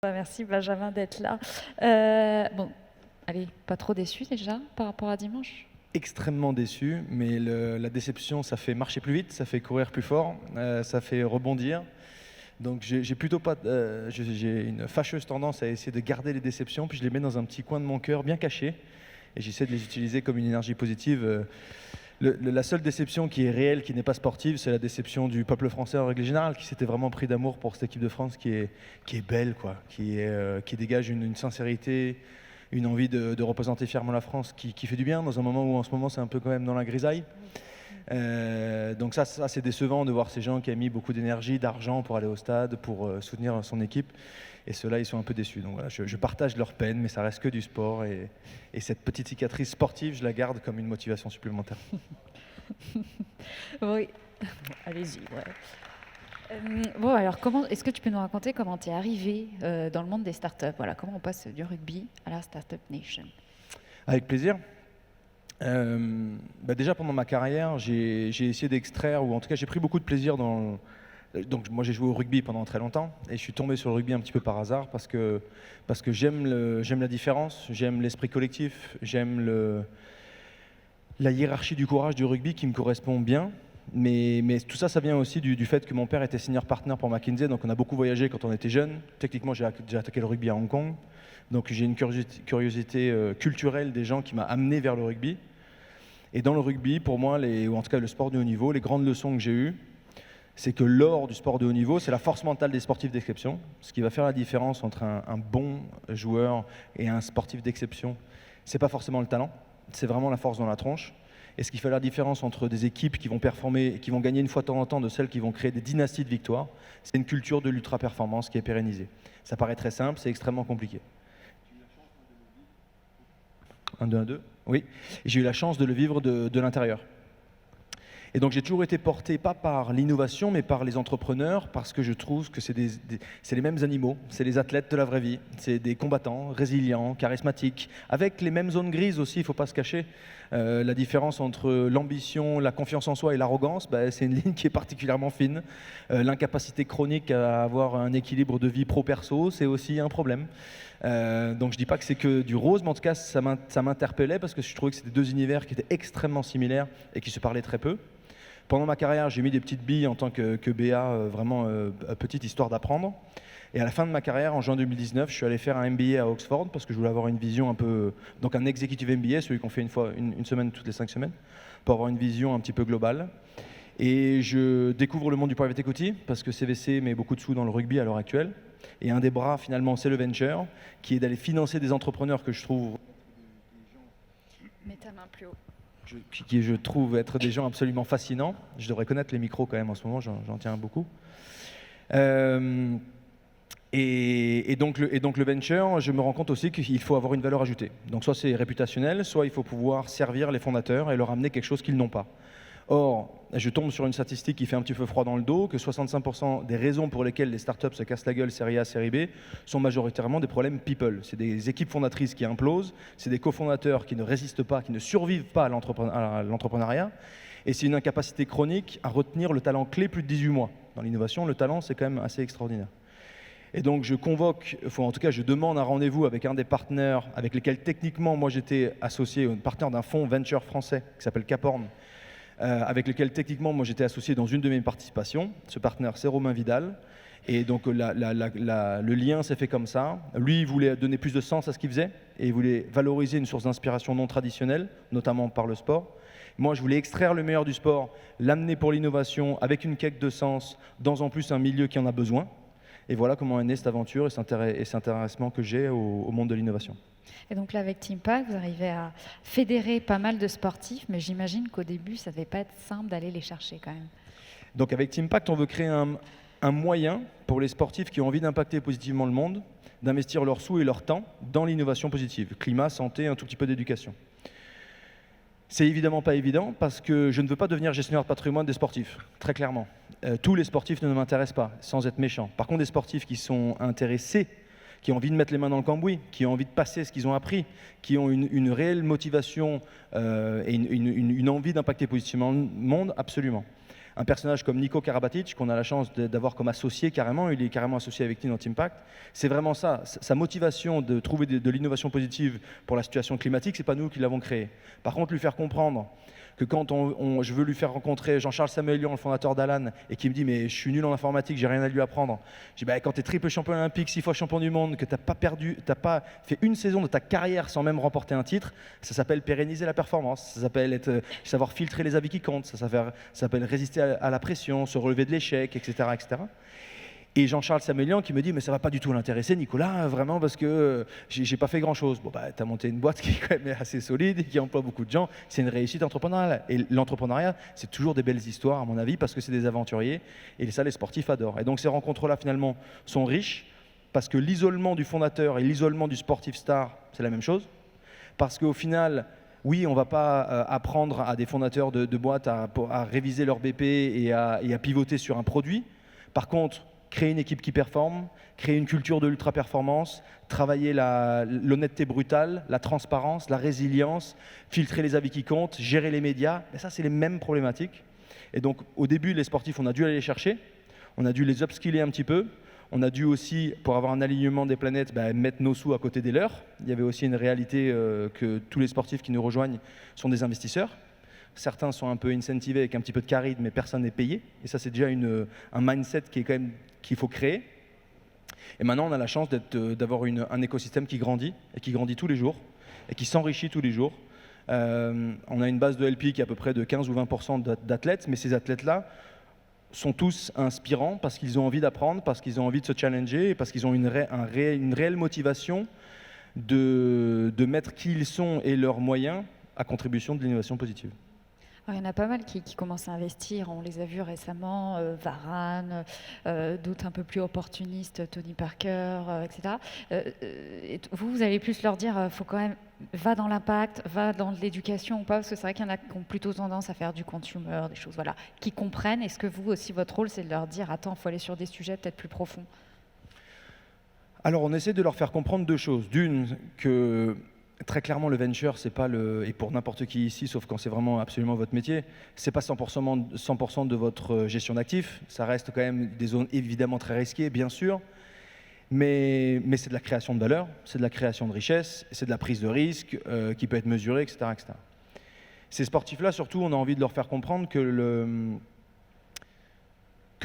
Merci Benjamin d'être là. Bon, allez, pas trop déçu déjà par rapport à dimanche? Extrêmement déçu, mais la déception, ça fait marcher plus vite, ça fait courir plus fort, ça fait rebondir. Donc j'ai plutôt pas, j'ai une fâcheuse tendance à essayer de garder les déceptions, puis je les mets dans un petit coin de mon cœur bien caché, et j'essaie de les utiliser comme une énergie positive. La seule déception qui est réelle, qui n'est pas sportive, c'est la déception du peuple français en règle générale, qui s'était vraiment pris d'amour pour cette équipe de France qui est belle, quoi, qui dégage une sincérité, une envie de représenter fièrement la France, qui fait du bien dans un moment où en ce moment c'est un peu quand même dans la grisaille. Donc ça c'est décevant de voir ces gens qui ont mis beaucoup d'énergie, d'argent pour aller au stade, pour soutenir son équipe. Et ceux-là, ils sont un peu déçus. Donc voilà, je partage leur peine, mais ça reste que du sport. Et cette petite cicatrice sportive, je la garde comme une motivation supplémentaire. Oui, allez-y. Ouais. Bon, alors est-ce que tu peux nous raconter comment tu es arrivé dans le monde des startups? Voilà, comment on passe du rugby à la Startup Nation? Avec plaisir. Déjà pendant ma carrière, j'ai essayé d'extraire, ou en tout cas j'ai pris beaucoup de plaisir donc moi j'ai joué au rugby pendant très longtemps, et je suis tombé sur le rugby un petit peu par hasard parce que j'aime la différence, j'aime l'esprit collectif, j'aime la hiérarchie du courage du rugby qui me correspond bien. Mais tout ça, ça vient aussi du fait que mon père était senior partner pour McKinsey, donc on a beaucoup voyagé quand on était jeune. Techniquement, j'ai attaqué le rugby à Hong Kong, donc j'ai une curiosité culturelle des gens qui m'a amené vers le rugby. Et dans le rugby, pour moi, ou en tout cas le sport de haut niveau, les grandes leçons que j'ai eues, c'est que l'or du sport de haut niveau, c'est la force mentale des sportifs d'exception. Ce qui va faire la différence entre un bon joueur et un sportif d'exception, c'est pas forcément le talent, c'est vraiment la force dans la tronche. Et ce qui fait la différence entre des équipes qui vont performer et qui vont gagner une fois de temps en temps de celles qui vont créer des dynasties de victoires, c'est une culture de l'ultra-performance qui est pérennisée. Ça paraît très simple, c'est extrêmement compliqué. 1, 2, 1, 2. Oui, j'ai eu la chance de le vivre de l'intérieur. Et donc j'ai toujours été porté, pas par l'innovation, mais par les entrepreneurs, parce que je trouve que c'est les mêmes animaux, c'est les athlètes de la vraie vie, c'est des combattants résilients, charismatiques, avec les mêmes zones grises aussi, il ne faut pas se cacher. La différence entre l'ambition, la confiance en soi et l'arrogance, c'est une ligne qui est particulièrement fine. L'incapacité chronique à avoir un équilibre de vie pro-perso, c'est aussi un problème. Donc je ne dis pas que c'est que du rose, mais en tout cas ça m'interpellait parce que je trouvais que c'était deux univers qui étaient extrêmement similaires et qui se parlaient très peu. Pendant ma carrière, j'ai mis des petites billes en tant que BA, vraiment petite, histoire d'apprendre. Et à la fin de ma carrière, en juin 2019, je suis allé faire un MBA à Oxford parce que je voulais avoir une vision un peu... Donc un executive MBA, celui qu'on fait une semaine toutes les 5 semaines, pour avoir une vision un petit peu globale. Et je découvre le monde du private equity parce que CVC met beaucoup de sous dans le rugby à l'heure actuelle. Et un des bras, finalement, c'est le venture, qui est d'aller financer des entrepreneurs que je trouve... Mets ta main plus haut. Qui je trouve être des gens absolument fascinants. Je devrais connaître les micros quand même en ce moment, j'en tiens beaucoup. Et donc le venture, je me rends compte aussi qu'il faut avoir une valeur ajoutée. Donc soit c'est réputationnel, soit il faut pouvoir servir les fondateurs et leur amener quelque chose qu'ils n'ont pas. Or, je tombe sur une statistique qui fait un petit peu froid dans le dos, que 65% des raisons pour lesquelles les startups se cassent la gueule série A, série B, sont majoritairement des problèmes people. C'est des équipes fondatrices qui implosent, c'est des cofondateurs qui ne résistent pas, qui ne survivent pas à l'entrepreneuriat, et c'est une incapacité chronique à retenir le talent clé plus de 18 mois. Dans l'innovation, le talent, c'est quand même assez extraordinaire. Et donc je je demande un rendez-vous avec un des partenaires avec lesquels techniquement moi j'étais associé, un partenaire d'un fonds venture français qui s'appelle Caporn, avec lequel techniquement moi j'étais associé dans une de mes participations. Ce partenaire, c'est Romain Vidal. Et donc le lien s'est fait comme ça. Lui, il voulait donner plus de sens à ce qu'il faisait et il voulait valoriser une source d'inspiration non traditionnelle, notamment par le sport. Moi, je voulais extraire le meilleur du sport, l'amener pour l'innovation avec une quête de sens, dans en plus un milieu qui en a besoin. Et voilà comment est née cette aventure et cet intéressement que j'ai au monde de l'innovation. Et donc là, avec Teampact, vous arrivez à fédérer pas mal de sportifs, mais j'imagine qu'au début, ça ne devait pas être simple d'aller les chercher quand même. Donc avec Teampact, on veut créer un moyen pour les sportifs qui ont envie d'impacter positivement le monde, d'investir leurs sous et leur temps dans l'innovation positive. Climat, santé, un tout petit peu d'éducation. C'est évidemment pas évident parce que je ne veux pas devenir gestionnaire de patrimoine des sportifs, très clairement. Tous les sportifs ne m'intéressent pas, sans être méchant. Par contre, des sportifs qui sont intéressés, qui ont envie de mettre les mains dans le cambouis, qui ont envie de passer ce qu'ils ont appris, qui ont une réelle motivation et une envie d'impacter positivement le monde, absolument. Un personnage comme Nico Karabatic, qu'on a la chance d'avoir comme associé carrément, il est carrément associé avec nous dans Teampact. C'est vraiment ça, sa motivation de trouver de l'innovation positive pour la situation climatique, c'est pas nous qui l'avons créé. Par contre, lui faire comprendre que quand je veux lui faire rencontrer Jean-Charles Samuelian, le fondateur d'Alan, et qui me dit mais je suis nul en informatique, j'ai rien à lui apprendre. Je dis bah, quand tu es triple champion olympique, 6 fois champion du monde, que tu n'as pas fait une saison de ta carrière sans même remporter un titre, ça s'appelle pérenniser la performance, ça s'appelle savoir filtrer les avis qui comptent, ça s'appelle résister à la pression, se relever de l'échec, etc., etc. Et Jean-Charles Samuelian qui me dit mais ça va pas du tout l'intéresser Nicolas, vraiment, parce que j'ai pas fait grand chose. Bon bah t'as monté une boîte qui est quand même assez solide et qui emploie beaucoup de gens, c'est une réussite entrepreneuriale. Et l'entrepreneuriat, c'est toujours des belles histoires à mon avis, parce que c'est des aventuriers et ça les sportifs adorent. Et donc ces rencontres-là finalement sont riches, parce que l'isolement du fondateur et l'isolement du sportif star, c'est la même chose. Parce qu'au final, oui, on ne va pas apprendre à des fondateurs de boîtes à réviser leur BP et à pivoter sur un produit. Par contre, créer une équipe qui performe, créer une culture de l'ultra-performance, travailler l'honnêteté brutale, la transparence, la résilience, filtrer les avis qui comptent, gérer les médias, et ça, c'est les mêmes problématiques. Et donc, au début, les sportifs, on a dû aller les chercher, on a dû les upskiller un petit peu, on a dû aussi, pour avoir un alignement des planètes, mettre nos sous à côté des leurs. Il y avait aussi une réalité que tous les sportifs qui nous rejoignent sont des investisseurs. Certains sont un peu incentivés avec un petit peu de charisme, mais personne n'est payé. Et ça, c'est déjà un mindset qui est quand même qu'il faut créer. Et maintenant, on a la chance d'avoir un écosystème qui grandit, et qui grandit tous les jours, et qui s'enrichit tous les jours. On a une base de LP qui est à peu près de 15 ou 20% d'athlètes, mais ces athlètes-là sont tous inspirants parce qu'ils ont envie d'apprendre, parce qu'ils ont envie de se challenger, et parce qu'ils ont une réelle motivation de mettre qui ils sont et leurs moyens à contribution de l'innovation positive. Alors, il y en a pas mal qui commencent à investir, on les a vus récemment, Varane, d'autres un peu plus opportunistes, Tony Parker, etc. Vous allez plus leur dire, faut quand même, va dans l'impact, va dans l'éducation ou pas, parce que c'est vrai qu'il y en a qui ont plutôt tendance à faire du consumer, des choses voilà, qui comprennent. Est-ce que vous aussi, votre rôle, c'est de leur dire, attends, il faut aller sur des sujets peut-être plus profonds? Alors, on essaie de leur faire comprendre deux choses. D'une, que très clairement, le venture, c'est pas et pour n'importe qui ici, sauf quand c'est vraiment absolument votre métier, c'est pas 100% de votre gestion d'actifs. Ça reste quand même des zones évidemment très risquées, bien sûr, mais c'est de la création de valeur, c'est de la création de richesse, c'est de la prise de risque qui peut être mesurée, etc., etc. Ces sportifs-là, surtout, on a envie de leur faire comprendre que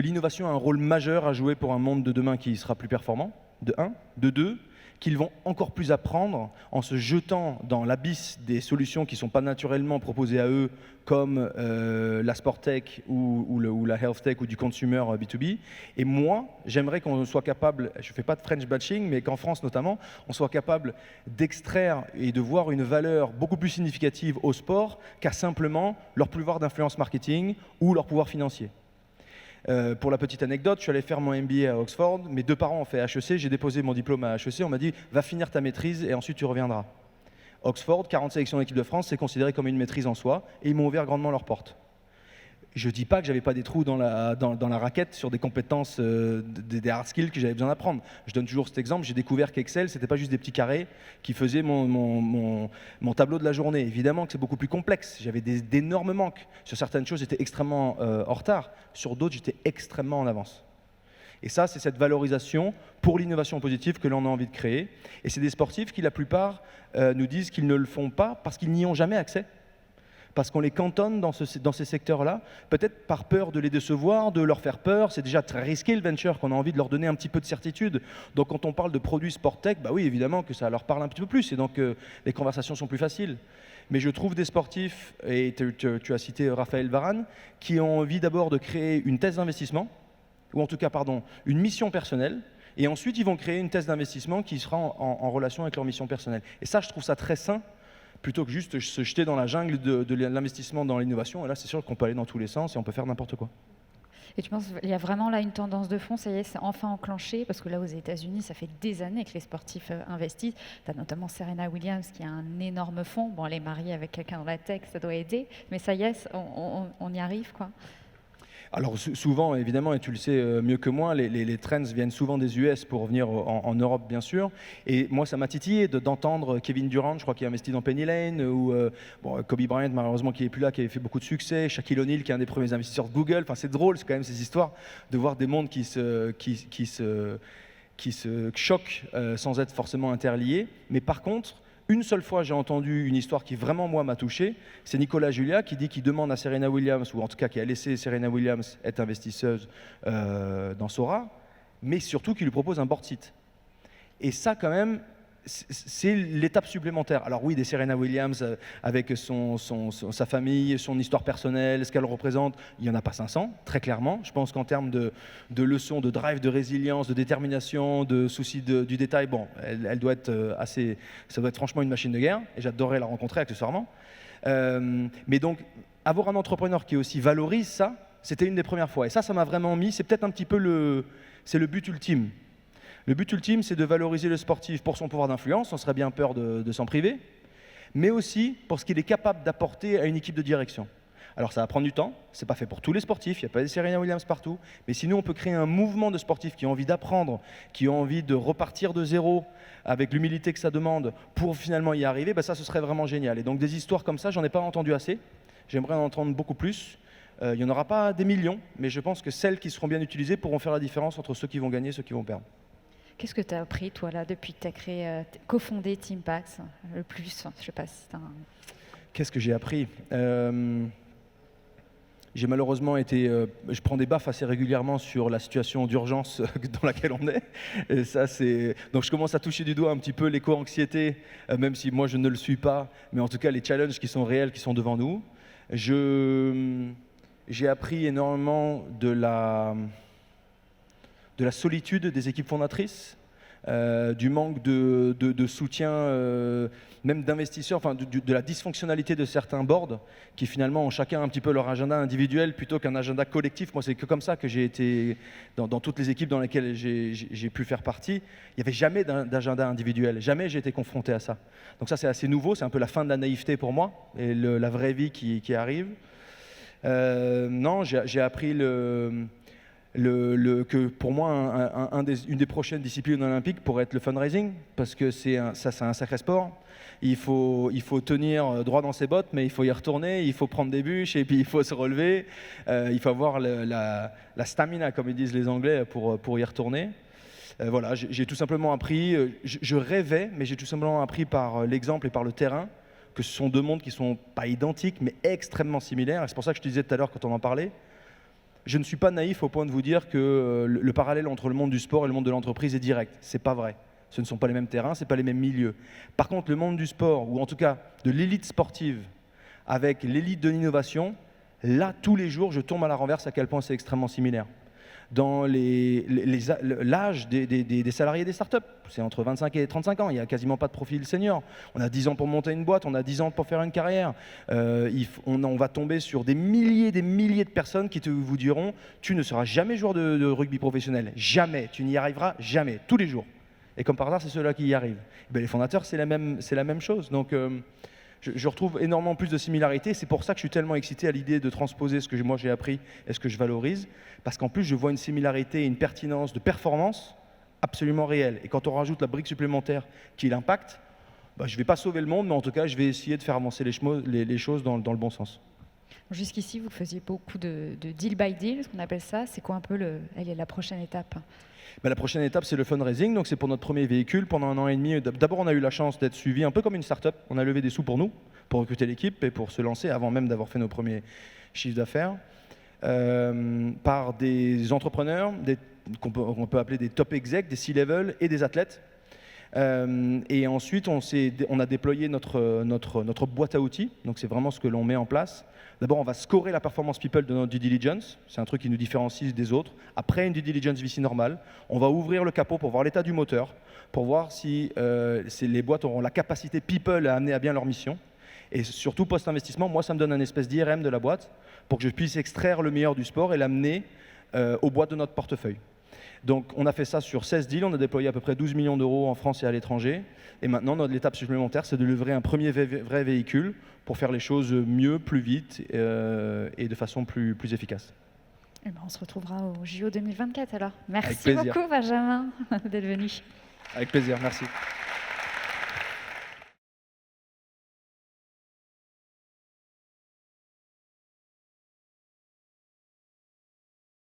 l'innovation a un rôle majeur à jouer pour un monde de demain qui sera plus performant, de 1, de 2, qu'ils vont encore plus apprendre en se jetant dans l'abysse des solutions qui ne sont pas naturellement proposées à eux, comme la sport tech ou la health tech ou du consumer B2B. Et moi, j'aimerais qu'on soit capable, je ne fais pas de French bashing, mais qu'en France notamment, on soit capable d'extraire et de voir une valeur beaucoup plus significative au sport qu'à simplement leur pouvoir d'influence marketing ou leur pouvoir financier. Pour la petite anecdote, je suis allé faire mon MBA à Oxford, mes deux parents ont fait HEC, j'ai déposé mon diplôme à HEC, on m'a dit va finir ta maîtrise et ensuite tu reviendras. Oxford, 40 sélections d'équipe de France, c'est considéré comme une maîtrise en soi et ils m'ont ouvert grandement leurs portes. Je ne dis pas que j'avais pas des trous dans la raquette sur des compétences, des hard skills que j'avais besoin d'apprendre. Je donne toujours cet exemple, j'ai découvert qu'Excel, ce n'était pas juste des petits carrés qui faisaient mon tableau de la journée. Évidemment que c'est beaucoup plus complexe, j'avais d'énormes manques. Sur certaines choses, j'étais extrêmement en retard, sur d'autres, j'étais extrêmement en avance. Et ça, c'est cette valorisation pour l'innovation positive que l'on a envie de créer. Et c'est des sportifs qui, la plupart, nous disent qu'ils ne le font pas parce qu'ils n'y ont jamais accès. Parce qu'on les cantonne dans ces secteurs-là, peut-être par peur de les décevoir, de leur faire peur. C'est déjà très risqué le venture, qu'on a envie de leur donner un petit peu de certitude. Donc quand on parle de produits sport tech, bah oui, évidemment que ça leur parle un petit peu plus, et donc les conversations sont plus faciles. Mais je trouve des sportifs, et tu as cité Raphaël Varane, qui ont envie d'abord de créer une thèse d'investissement, ou en tout cas, pardon, une mission personnelle, et ensuite ils vont créer une thèse d'investissement qui sera en relation avec leur mission personnelle. Et ça, je trouve ça très sain, plutôt que juste se jeter dans la jungle de l'investissement dans l'innovation. Et là, c'est sûr qu'on peut aller dans tous les sens et on peut faire n'importe quoi. Et tu penses qu'il y a vraiment là une tendance de fond, ça y est, c'est enfin enclenché, parce que là, aux États-Unis, ça fait des années que les sportifs investissent. Tu as notamment Serena Williams qui a un énorme fonds. Bon, elle est mariée avec quelqu'un dans la tech, ça doit aider, mais ça y est, on y arrive, quoi. Alors souvent, évidemment, et tu le sais mieux que moi, les trends viennent souvent des US pour venir en Europe, bien sûr. Et moi, ça m'a titillé d'entendre Kevin Durant, je crois qu'il a investi dans Penny Lane, ou Kobe Bryant, malheureusement, qui n'est plus là, qui avait fait beaucoup de succès, Shaquille O'Neal, qui est un des premiers investisseurs de Google. Enfin, c'est drôle, c'est quand même ces histoires de voir des mondes qui se choquent sans être forcément interliés. Mais par contre, une seule fois, j'ai entendu une histoire qui vraiment, moi, m'a touché. C'est Nicolas Julia qui dit qu'il demande à Serena Williams, ou en tout cas qui a laissé Serena Williams être investisseuse dans Sora, mais surtout qui lui propose un board seat. Et ça, quand même, c'est l'étape supplémentaire. Alors oui, des Serena Williams avec sa famille, son histoire personnelle, ce qu'elle représente, il n'y en a pas 500, très clairement. Je pense qu'en termes de leçons, de drive, de résilience, de détermination, de souci du détail, bon, elle doit être ça doit être franchement une machine de guerre, et j'adorerais la rencontrer accessoirement. Mais donc, avoir un entrepreneur qui aussi valorise ça, c'était une des premières fois. Et ça m'a vraiment mis, c'est peut-être un petit peu c'est le but ultime. Le but ultime, c'est de valoriser le sportif pour son pouvoir d'influence, on serait bien peur de s'en priver, mais aussi pour ce qu'il est capable d'apporter à une équipe de direction. Alors ça va prendre du temps, c'est pas fait pour tous les sportifs, il n'y a pas des Serena Williams partout, mais si nous on peut créer un mouvement de sportifs qui ont envie d'apprendre, qui ont envie de repartir de zéro, avec l'humilité que ça demande, pour finalement y arriver, ça ce serait vraiment génial. Et donc des histoires comme ça, j'en ai pas entendu assez, j'aimerais en entendre beaucoup plus. Il n'y en aura pas des millions, mais je pense que celles qui seront bien utilisées pourront faire la différence entre ceux qui vont gagner et ceux qui vont perdre. Qu'est-ce que tu as appris, toi, là, depuis que tu as cofondé Teampax, le plus? Je sais pas si c'est un... Qu'est-ce que j'ai appris? J'ai malheureusement je prends des baffes assez régulièrement sur la situation d'urgence dans laquelle on est. Et ça, donc je commence à toucher du doigt un petit peu l'éco-anxiété, même si moi je ne le suis pas, mais en tout cas les challenges qui sont réels, qui sont devant nous. J'ai appris énormément de la solitude des équipes fondatrices, du manque de soutien, même d'investisseurs, enfin de la dysfonctionnalité de certains boards qui finalement ont chacun un petit peu leur agenda individuel plutôt qu'un agenda collectif. Moi, c'est que comme ça que j'ai été dans toutes les équipes dans lesquelles j'ai pu faire partie. Il n'y avait jamais d'agenda individuel, jamais j'ai été confronté à ça. Donc ça, c'est assez nouveau, c'est un peu la fin de la naïveté pour moi et la vraie vie qui arrive. Non, j'ai appris que pour moi, une des prochaines disciplines olympiques pourrait être le fundraising, parce que c'est un sacré sport. Il faut tenir droit dans ses bottes, mais il faut y retourner, il faut prendre des bûches, et puis il faut se relever. Il faut avoir la stamina, comme ils disent les Anglais, pour y retourner. Voilà, j'ai tout simplement appris, je rêvais, mais j'ai tout simplement appris par l'exemple et par le terrain, que ce sont deux mondes qui ne sont pas identiques, mais extrêmement similaires. Et c'est pour ça que je te disais tout à l'heure, quand on en parlait, je ne suis pas naïf au point de vous dire que le parallèle entre le monde du sport et le monde de l'entreprise est direct. Ce n'est pas vrai. Ce ne sont pas les mêmes terrains, ce n'est pas les mêmes milieux. Par contre, le monde du sport, ou en tout cas de l'élite sportive, avec l'élite de l'innovation, là, tous les jours, je tombe à la renverse à quel point c'est extrêmement similaire. Dans l'âge des salariés des startups, c'est entre 25 et 35 ans, il n'y a quasiment pas de profil senior. On a 10 ans pour monter une boîte, on a 10 ans pour faire une carrière. On va tomber sur des milliers de personnes qui vous diront « tu ne seras jamais joueur de rugby professionnel, jamais, tu n'y arriveras jamais, tous les jours ». Et comme par hasard, c'est ceux-là qui y arrivent. Et les fondateurs, c'est la même chose. Donc, je retrouve énormément plus de similarités. C'est pour ça que je suis tellement excité à l'idée de transposer ce que moi j'ai appris et ce que je valorise. Parce qu'en plus, je vois une similarité et une pertinence de performance absolument réelle. Et quand on rajoute la brique supplémentaire qui est l'impact, je ne vais pas sauver le monde, mais en tout cas, je vais essayer de faire avancer les choses dans le bon sens. Jusqu'ici, vous faisiez beaucoup de deal by deal, ce qu'on appelle ça. C'est quoi un peu la prochaine étape? La prochaine étape, c'est le fundraising. Donc, c'est pour notre premier véhicule. Pendant 1 an et demi, d'abord, on a eu la chance d'être suivi un peu comme une start-up. On a levé des sous pour nous, pour recruter l'équipe et pour se lancer avant même d'avoir fait nos premiers chiffres d'affaires. Par des entrepreneurs qu'on peut appeler des top execs, des C-level et des athlètes. Et ensuite, on a déployé notre boîte à outils. Donc, c'est vraiment ce que l'on met en place. D'abord, on va scorer la performance people de notre due diligence. C'est un truc qui nous différencie des autres. Après une due diligence VC normale, on va ouvrir le capot pour voir l'état du moteur, pour voir si les boîtes auront la capacité people à amener à bien leur mission. Et surtout, post-investissement, moi, ça me donne un espèce d'IRM de la boîte pour que je puisse extraire le meilleur du sport et l'amener aux boîtes de notre portefeuille. Donc, on a fait ça sur 16 deals, on a déployé à peu près 12 millions d'euros en France et à l'étranger. Et maintenant, l'étape supplémentaire, c'est de livrer un premier vrai véhicule pour faire les choses mieux, plus vite et de façon plus efficace. Eh ben, on se retrouvera au JO 2024 alors. Merci plaisir. beaucoup Benjamin d'être venu. Avec plaisir, merci.